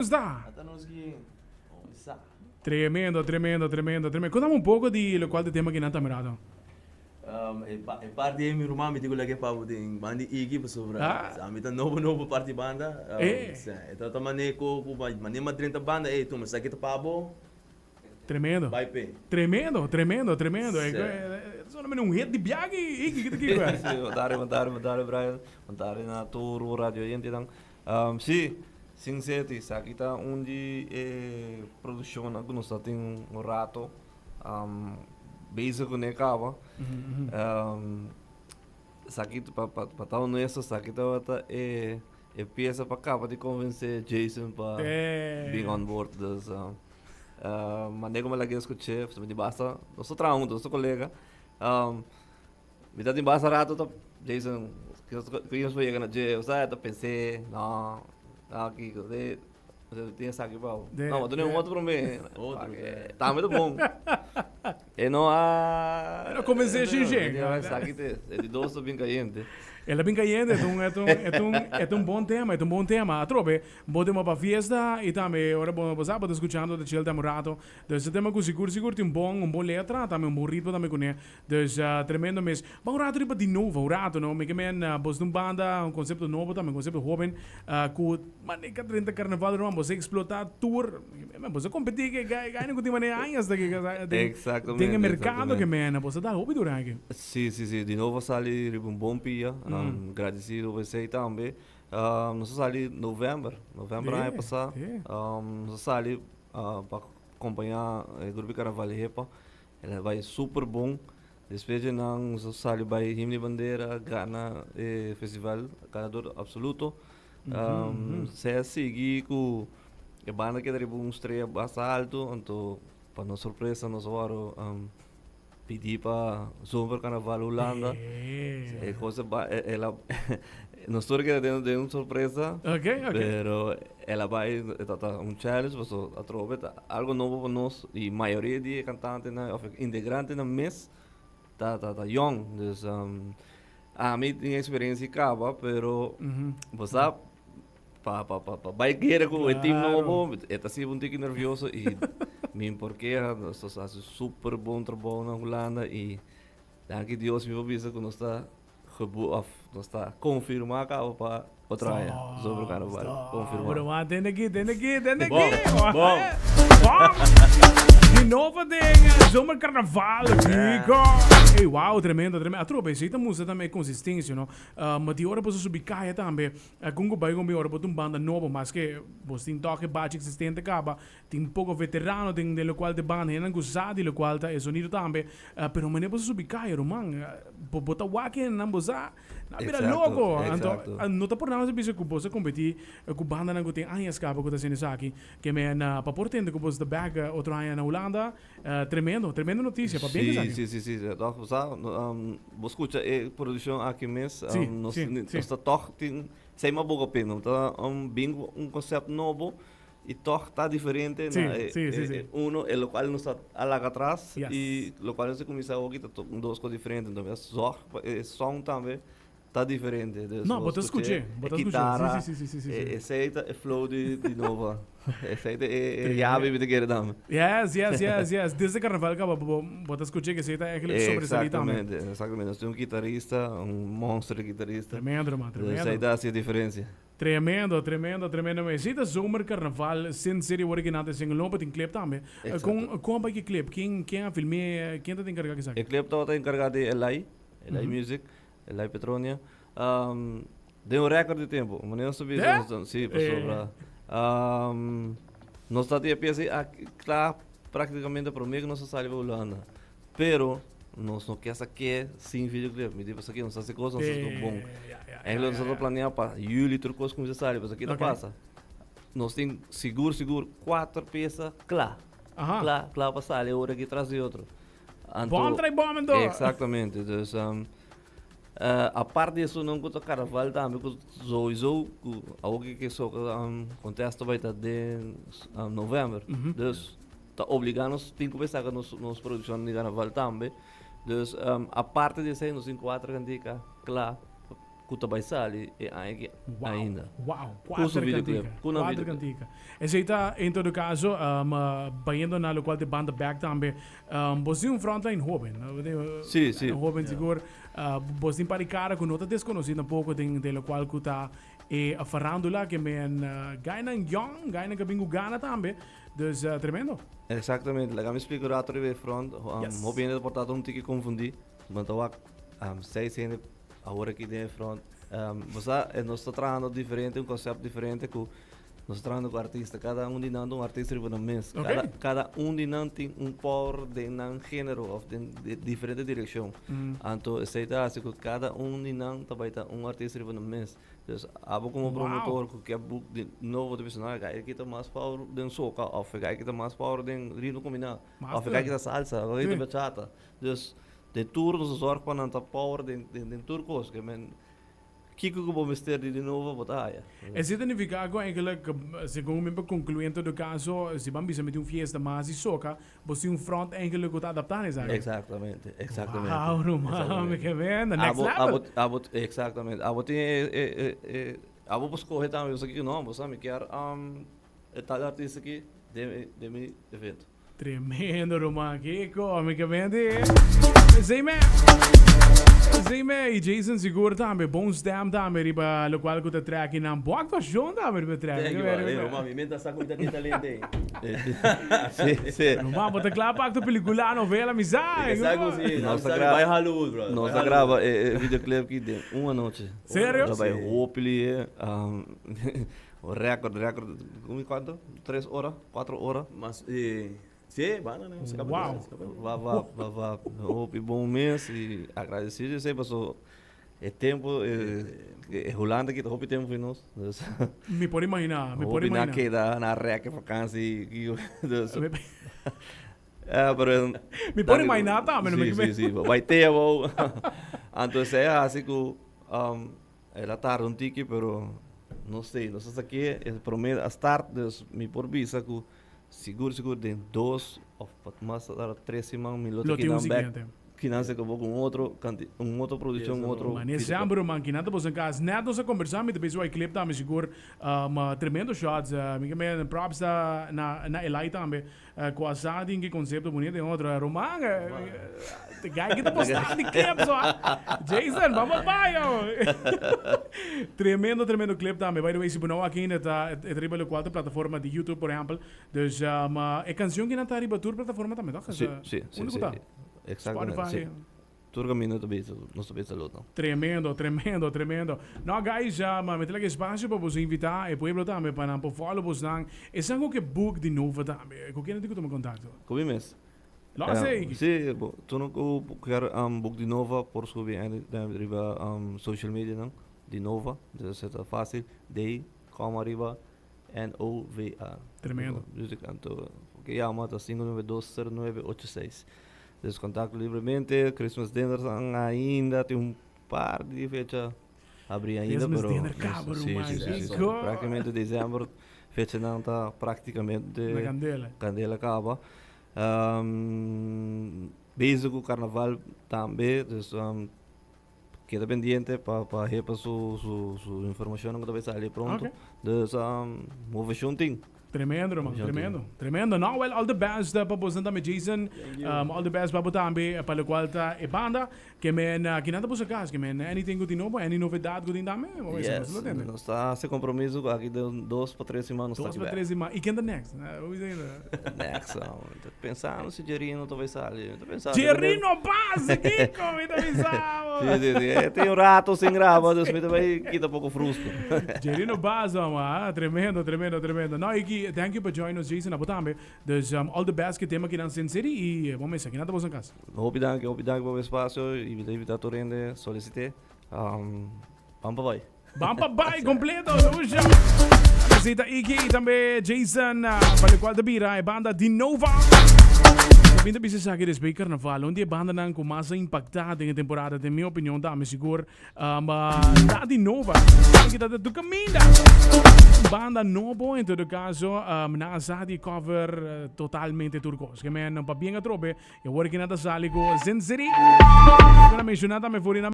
Está? Hasta nos que está. Tremendo, tremendo, tremendo, tremendo. Contame un poco di lo qual de tema que nata mirado. E parte di mio rumah mi dico che fa puting bandi igi pa sobra. Ah, Sa mi ta novo party banda. eh, Ito ta maneko ku mani ma 30 banda tu mas sakit pabo. tremendo. Vai pe. Tremendo, tremendo, tremendo. Sì. Sono meno un hit di biaghi, che qua. Sì, mandare Brian, mandare na Toro Radio Yenti dan. Sì, sincero, sa kita undi produzione algunos statin un rato bezig con e kava. Sa kita pa tao nuestro sa kita wata pieza pa kava di convencer Jason pa being on board dus mandei como lagi escuché, pues me basta, nosso traum, nosso colega. Me dá de basta rato tá Jason que eu sou chegando de usar tá pensei não aqui que você tem essa aqui pau não mas tu nem outro para mim Outro, tá muito bom e não há Não comecei a xingir. essa aqui é de doce bem caliente. Ela bem caliente, é um bom tema, é um bom tema. A trobe, bom tema para fiesta e também, ora bom, você está escutando de Chile Rato. Então, esse tema com seguro tem um bom letra, também um bom ritmo também com ele. Então, tremendo mesmo. Mas o rato é de novo, o rato, não? Me que men, você tem banda, um conceito novo também, um conceito jovem, com maneira 30 carnaval, não? Você explotar tour, você competir que ganha com tem maneira anos daqui, Exatamente. tem mercado que men, você dá hobby durante. Sim, sim, sim. De novo sali um bom pia. Agradecido a você também. Nós sali novembro ano passado. Nós sali para acompanhar o grupo Carnaval Repa. Ele vai super bom. Depois de nós sali para Himne Bandeira, Gana Festival, ganador absoluto. Se seguir com a banda que tem estreia bastante alto, então para nossa surpresa nós vamos pedi para Zomer Carnaval Holanda. Cosa ela não estou querendo de uma surpresa, Ok. pero ela vai challenge, você a trove algo novo para nós e a maioria de cantantes ou integrantes na mês tá young, dus a mim tem experiência acaba, pero você vai querer com o time novo, está assim um pouco nervioso e me porque nós faz super bom trabalho na Holanda e danke Deus me avisa que nós está nós está confirmar para outra área sobre o carnaval, confirmar. Tem aqui. Bom. De novo tem Zomer Carnaval, fico. Ei, uau, tremendo. A tropa, essa música também é consistência, não? Mas de hora você subir caia também. Com o bairro, com hora botar banda nova, mas que você tem toque bate existente acaba, tem pouco veterano, tem de lo qual de banda, não gostar de lo qual tá é sonido também. Pero mas você subir caia, romang, botar wake não gostar, não vira louco. Então, não tá por nada se bisa que você competir com banda não tem anos acaba com sendo aqui, que me na para portendo que você da bag outro ano na Holanda, tremendo notícia para bem que sim. Doch, você escuta a produção aqui mesmo, nós está toch tem sei uma boa pena, tá bingo conceito novo e toch está diferente, uno é o qual não está lá atrás e o qual você começa a ouvir duas coisas diferentes, então é som também tá diferente. Não, bota escutar. Guitarra, Sim. esse aí é flow de novo. Esse aí é chave de querer dar. Yes. Desde Carnaval acaba, bota escutar que esse é aquele sobressalente também. Exatamente. Nós temos um guitarrista, um monstro guitarrista. Tremendo. Esse aí dá a diferença. Tremendo. Mas esse Zomer Carnaval, sem ser original, sem lobo tem clipe também. Com a que clipe? Quem a filme? Quem está encarregado que sabe? O clipe está encarregado de LA Music. Elai Petronia. Deu um recorde de tempo. Maneira subir sim, passou para. Nós está a peça claro, praticamente para mim que nós saímos da Holanda. Pero nós não quer aqui sem videoclipe. Me diz aqui, nós fazemos coisas, nós fazemos bom. Aí nós estamos planeando para julho, outra coisa como já sabe, mas aqui não passa. Nós temos seguro 4 peças, claro para sair, hora que trazer outro. Bom, então. Exatamente. A parte disso não conta carnaval também que algo que só contesta vai estar de novembro, então está obrigando tem que começar com nos produção de carnaval também, então a parte disso aí nos 4 candica claro kuta vai sali e ainda. Uau, Curso videoclip. Kuna quatro videoclip. cantica. Esse tá, em todo caso, baindo na local de banda back também, você um frontline jovem, Sim, sim. Jovem seguro, você para cara com outra desconhecida um pouco de local que tá e a farandula que men gaina young, gaina que bingo gana também, dus tremendo. Exatamente, lá me explico o rato de front, Yes. hop ainda portado um tique confundir, mas eu sei se agora aqui dentro front, você nós está trabalhando diferente, um conceito diferente que nós estamos trabalhando com artista, cada um de nós um artista riba no mês, Okay. cada um de nós tem um power de um gênero ou de diferente direção, então sei assim que cada um de nós também tá um artista riba no mês. Dus abo como promotor que é book de novo de personagem, aí que tá mais power den soca, ou aí que tá mais power den rino combinado, ou aí que tá salsa, ou aí que tá bachata. Dus de tour nos zorg para não tá power den turcos que men Kiko que vou mister de novo batalha. E se significa que eigenlijk, segundo me concluindo do caso, se vamos meter um fiesta mais e soca, você um front eigenlijk que tá adaptado, sabe? Exatamente, exatamente. Wow, Romano, que vendo, next level. Exatamente. Abo tem abo pos correr também, isso aqui não, você me quer tal artista aqui de mi evento. Tremendo, Romano, que come, que vende. Sei me, e Jason seguro também, bom stem também, riba, lo qual que te track in een boak was John também, riba track. Thank you, mami, menta sa kuita di talente. Sim, sim. Romano, bota klaar de película, novela, amizade. Exacto, sí. Nós Nós grava- vai Hollywood, bro. Nós Vai grava videoclip aqui de uma noite. Sério? Já vai Sim. Hopefully, o recorde, quanto? 3 horas, 4 horas. Mas, sí, van, né? Wow. Vá, Hope bom mês e agradecido, eu sei, passou tempo, rolando aqui, Hope tempo em nós. Me pode imaginar, me pode Hope na imaginar. queda, na reca, vacância e... Me- Pero... Me pode imaginar também, não me Sim, vai ter, vou. Então, é assim que ela está um tique, pero não sei se aqui, prometo, a start, me por visa que seguro de 2 ou mais 3 semanas, me Lo lote que tem o não back, seguinte. que não se acabou com outro produção, outro... Maar nesse ambro, man, que nada você casa. Net nós conversamos met de pessoa que clip também seguro, tremendo shots, me que props na Elai também, com a Sadi que conceito bonito e outro, Roman, the guy que tá postando de clip só. Jason, vamos vai, tremendo clip também. By the way, se não aqui ainda tá arriba quatro plataformas de YouTube, por exemplo, dus é canção que não tá arriba tour plataforma também, tá? Sim. Exatamente, Spotify. sim. Turga minuto bem, não estou bem saludo. Tremendo. No, guys, me tela que espaço para você invitar e pueblo também para não follow você não. É algo que book de novo também. Com quem não tenho contato? Como mês? Lá sei. Sim, tu não quer book de novo por subir ainda riba social media não? De novo, isso é fácil. D, como arriba, NOVA. Tremendo. Então, que chama tá 5920986. Descontato livremente, Christmas dinners ainda tem par de fecha abrir ainda, Christmas pero dinner, cabrón, sim, mágico. praticamente dezembro, fecha não está praticamente Na candela. candela acaba. Beijo com o carnaval também, queda pendiente para repa sua informação que talvez sair pronto. Okay. Dus move shunting. Tremendo, man. Tremendo. No, well, all the best para você também, Jason. All the best para você também, para o qual tá a banda. Que men, que nada você casa, que men, anything good novo, any novidade good também. Yes, nós está sem compromisso aqui de 2 para 3 semanas. 2 para 3 semanas. E quem é next? Next, pensando se Gerino talvez saia. Gerino base, Kiko, me avisava. Sim, tem rato sem grava, dus me também quita pouco frusco. Gerino base, man. Tremendo. No, aqui, thank you for joining us, Jason, abo também. Dus, all the best que temos aqui na Sin City e vamos ver, que nada você casa. Hope dank voor het espacio e wil even dat orende solicite. Pampa vai. Vamos para completo, luxo. Visita aqui também, Jason, para o qual da bira, a banda de Nova. Também da bisa aqui desse carnaval, onde a banda não com mais impactada em temporada, de minha opinião, dá me seguro. Da de Nova, que dá do caminho. Banda novo, em todo caso, na Azadi cover totalmente turcos. Que men, para bem a trobe, eu vou aqui na Saligo, Zenzeri. Agora mencionada me for